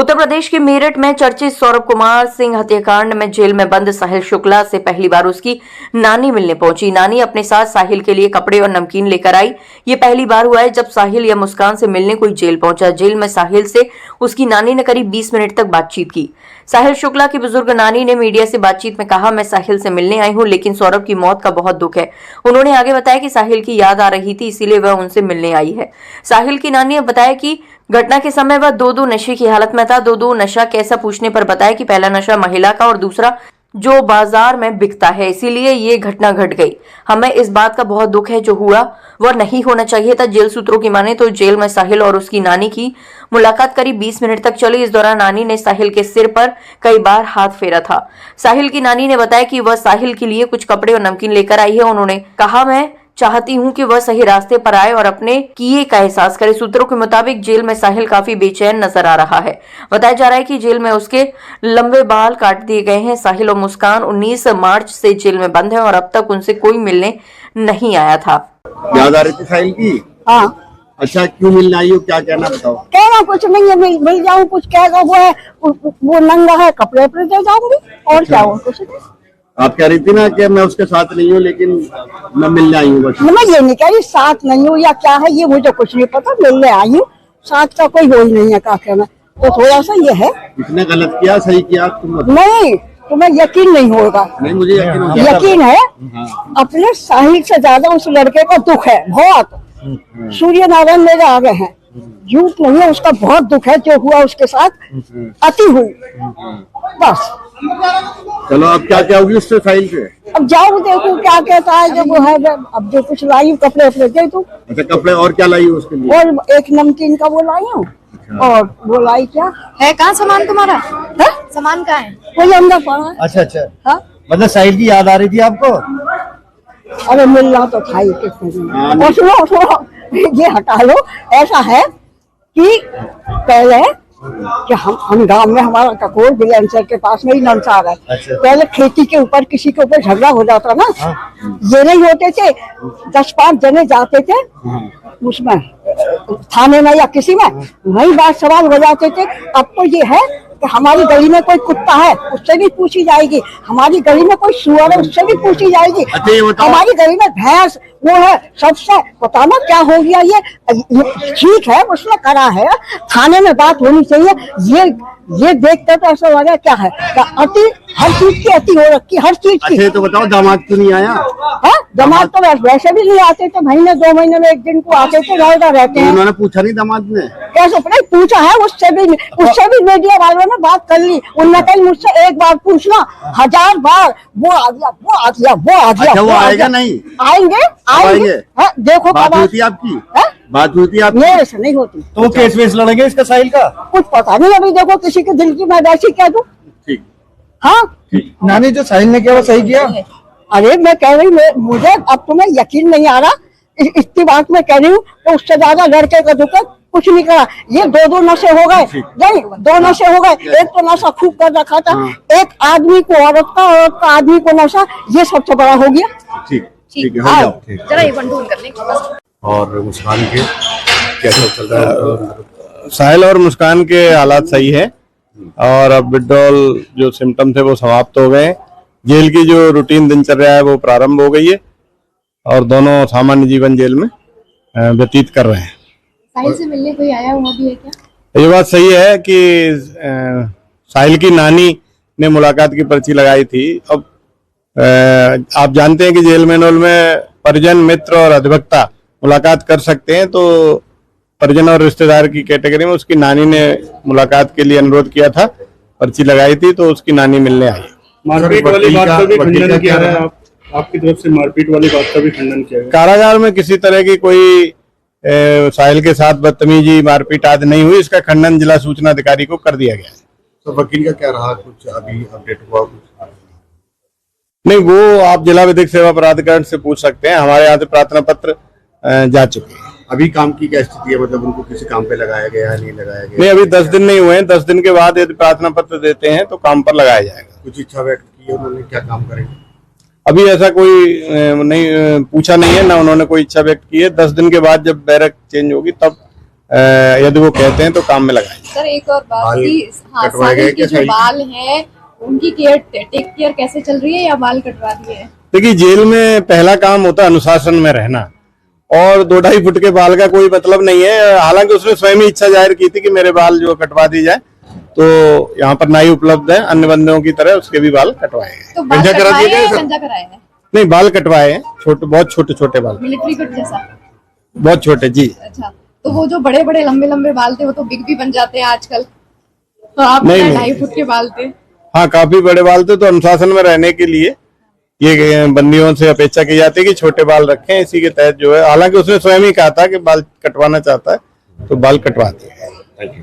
उत्तर प्रदेश के मेरठ में चर्चित सौरभ कुमार सिंह हत्याकांड में जेल में बंद साहिल शुक्ला से पहली बार उसकी नानी मिलने पहुंची। नानी अपने साथ साहिल के लिए कपड़े और नमकीन लेकर आई। ये पहली बार हुआ है जब साहिल या मुस्कान से मिलने कोई जेल पहुंचा। जेल में साहिल से उसकी नानी ने करीब 20 मिनट तक बातचीत की। साहिल शुक्ला की बुजुर्ग नानी ने मीडिया से बातचीत में कहा, मैं साहिल से मिलने आई हूं, लेकिन सौरभ की मौत का बहुत दुख है। उन्होंने आगे बताया कि साहिल की याद आ रही थी, इसीलिए वह उनसे मिलने आई है। साहिल की नानी ने बताया कि घटना के समय वह दो नशे की हालत में था। दो नशा कैसा पूछने पर बताया कि पहला नशा महिला का और दूसरा जो बाजार में बिकता है, इसीलिए ये घटना घट गई। हमें इस बात का बहुत दुख है, जो हुआ वह नहीं होना चाहिए था। जेल सूत्रों की माने तो जेल में साहिल और उसकी नानी की मुलाकात करीब 20 मिनट तक चली। इस दौरान नानी ने साहिल के सिर पर कई बार हाथ फेरा था। साहिल की नानी ने बताया कि वह साहिल के लिए कुछ कपड़े और नमकीन लेकर आई है। उन्होंने कहा, मैं चाहती हूं कि वह सही रास्ते पर आए और अपने किए का एहसास करे। सूत्रों के मुताबिक जेल में साहिल काफी बेचैन नजर आ रहा है। बताया जा रहा है कि जेल में उसके लंबे बाल काट दिए गए हैं। साहिल और मुस्कान 19 मार्च से जेल में बंद है और अब तक उनसे कोई मिलने नहीं आया था। याद आ रही थी साहिल की? हाँ। अच्छा, क्यों मिलने आई हो, क्या कहना बताओ? कहना कुछ नहीं है, मिल जाऊं, कुछ कहेगा वो है, वो नंगा है, कपड़े अपने दे जाऊंगी और क्या हो, कुछ नहीं। आप कह रही थी ना कि मैं उसके साथ नहीं हूँ, लेकिन मैं मिलने आई हूँ बस। मैं ये नहीं कह रही साथ नहीं हूँ या क्या है, ये मुझे कुछ नहीं पता, मिलने आई हूँ। साथ का कोई वो ही नहीं है, का कहना तो थोड़ा सा ये है। इसने गलत किया सही किया तुम नहीं, तुम्हें यकीन नहीं होगा। नहीं, मुझे यकीन है। अपने साहिल से ज्यादा उस लड़के का दुख है बहुत। सूर्य नारायण मेरे आगे हैं, झूठ नहीं है, उसका बहुत दुख है जो हुआ उसके साथ, अति हुई बस। चलो, अब क्या क्या होगी उससे साहिल से? अब जाऊँ देखूं क्या कहता है, जो वो है। अब जो कुछ लाई हूँ कपड़े अपने दे दूं। अच्छा, कपड़े और क्या लाई हो उसके लिए? और एक नमकीन का वो लाई हूँ। और वो लाई क्या है, कहाँ सामान तुम्हारा है? सामान कहाँ है? वो अंदर पड़ा है। अच्छा। हाँ? मतलब साहिल की याद आ रही थी आपको? अरे मिलना तो था ही कितने दिन। और सुनो, ये हटा लो। ऐसा है कि पहले कि हम गांव में, हमारा ककोर बिलेंसर के पास में ही नंसार है। अच्छा। पहले खेती के ऊपर किसी के ऊपर झगड़ा हो जाता ना, ये नहीं होते थे, 10-5 जने जाते थे उसमें थाने में या किसी में, वही बात सवाल हो जाते थे। अब तो ये है कि हमारी गली में कोई कुत्ता है, उससे भी पूछी जाएगी। हमारी गली में कोई सुअर है, उससे भी पूछी जाएगी। हमारी गली में भैंस वो है, सबसे बताना क्या हो गया। ये ठीक है, उसने करा है, थाने में बात होनी चाहिए। ये देखते तो ऐसा लगा क्या है, अति, हर चीज की अति हो रखी, हर चीज की। अच्छा, तो बताओ, दामाद क्यों नहीं आया? दामाद तो वैसे भी नहीं आते थे, महीने 2 महीने में एक दिन को आते थे, रहते हैं। उन्होंने पूछा नहीं दामाद ने? कैसे नहीं पूछा है, उससे भी मीडिया वालों ने बात कर ली। उन्होंने कहा मुझसे एक बार पूछना, 1000 बार वो आ गया, वो आ गया, वो आ गया। अच्छा, वो आएगा नहीं? आएंगे। देखो बात हुई थी आपकी? बात हुई थी आपकी? मेरे से नहीं होती। तो केस वेस लड़ेंगे इसका साहिल का? कुछ पता नहीं, अभी देखो किसी के दिल की मैं वैसी कह दूं। ठीक। हाँ, नानी, जो साहिल ने किया वो सही किया? अरे मैं कह रही हूँ, मुझे अब तुम्हें यकीन नहीं आ रहा, इतनी बात मैं कह रही हूँ। तो उससे ज्यादा लड़के का दुख कुछ नहीं करा। ये 2 नशे हो गए, नहीं 2 नशे हो गए। एक तो नशा खूब कर रखा था, एक आदमी को औरत का, औरत का आदमी को नशा, ये सबसे बड़ा हो गया। ठीक है, हो जाओ। जरा ये बंटून कर लें। और मुस्कान के क्या चल रहा है? साहिल और मुस्कान के हालात सही है और अब विड्रॉल जो सिम्टम थे वो समाप्त हो गए। जेल की जो रूटीन दिनचर्या है वो प्रारंभ हो गई है और दोनों सामान्य जीवन जेल में व्यतीत कर रहे हैं। साहिल से मिलने कोई आया हुआ भी है क्या? ये बात सही है कि साहिल की नानी ने मुलाकात की पर्ची लगाई थी। अब आप जानते हैं कि जेल मैनुअल में परिजन, मित्र और अधिवक्ता मुलाकात कर सकते हैं, तो परिजन और रिश्तेदार की कैटेगरी में उसकी नानी ने मुलाकात के लिए अनुरोध किया था, पर्ची लगाई थी, तो उसकी नानी मिलने आई। मारपीट वाली बात का भी खंडन किया है आपकी तरफ से? मारपीट वाली बात का भी खंडन किया है? कारागार में किसी तरह की कोई साहिल के साथ बदतमीजी, मारपीट आदि नहीं हुई। इसका खंडन जिला सूचना अधिकारी को कर दिया गया है। तो वकील का क्या रहा, कुछ अभी अपडेट हुआ? कुछ नहीं, वो आप जिला विधिक सेवा प्राधिकरण से पूछ सकते हैं। हमारे यहाँ से प्रार्थना पत्र जा चुके हैं। अभी काम की क्या स्थिति है, मतलब उनको किसी काम पे लगाया गया है, नहीं लगाया गया? नहीं, अभी 10 दिन नहीं हुए हैं। 10 दिन के बाद यदि प्रार्थना पत्र देते हैं तो काम पर लगाया जाएगा। कुछ इच्छा व्यक्त की है उन्होंने, क्या काम करेंगे? अभी ऐसा कोई नहीं पूछा नहीं है, ना उन्होंने कोई इच्छा व्यक्त की है। 10 दिन के बाद जब बैरक चेंज होगी तब यदि वो कहते हैं तो काम में लगाएंगे। सर एक और बात बाल थी, हाँ, कटवाए गए साहिल के क्या जो साहिल? बाल हैं उनकी टेक केयर कैसे चल रही है या बाल कटवा दिए हैं? देखिए, जेल में पहला काम होता है अनुशासन में रहना, और 2-2.5 फुट के बाल का कोई मतलब नहीं है। हालांकि उसने स्वयं ही इच्छा जाहिर की थी कि मेरे बाल जो कटवा दी जाए, तो यहाँ पर नाई उपलब्ध है, अन्य बंदियों की तरह उसके भी बाल कटवाए गए। तो बाल गंजा करा कटवाए दिए हैं गए या सर? गंजा कराए हैं? नहीं, बाल कटवाए हैं, बहुत छोटे छोटे बाल, मिलिट्री कट जैसा? बहुत छोटे जी। अच्छा, तो वो जो बड़े बड़े लंबे लंबे बाल थे वो तो बिग भी बन जाते हैं आजकल, तो आप नहीं, 2.5 फुट के बाल थे। हाँ, काफी बड़े बाल थे, तो अनुशासन में रहने के लिए ये बंदियों से अपेक्षा की जाती है कि छोटे बाल रखें। इसी के तहत जो है, हालांकि उसने स्वयं ही कहा था कि बाल कटवाना चाहता है तो बाल कटवा दिए।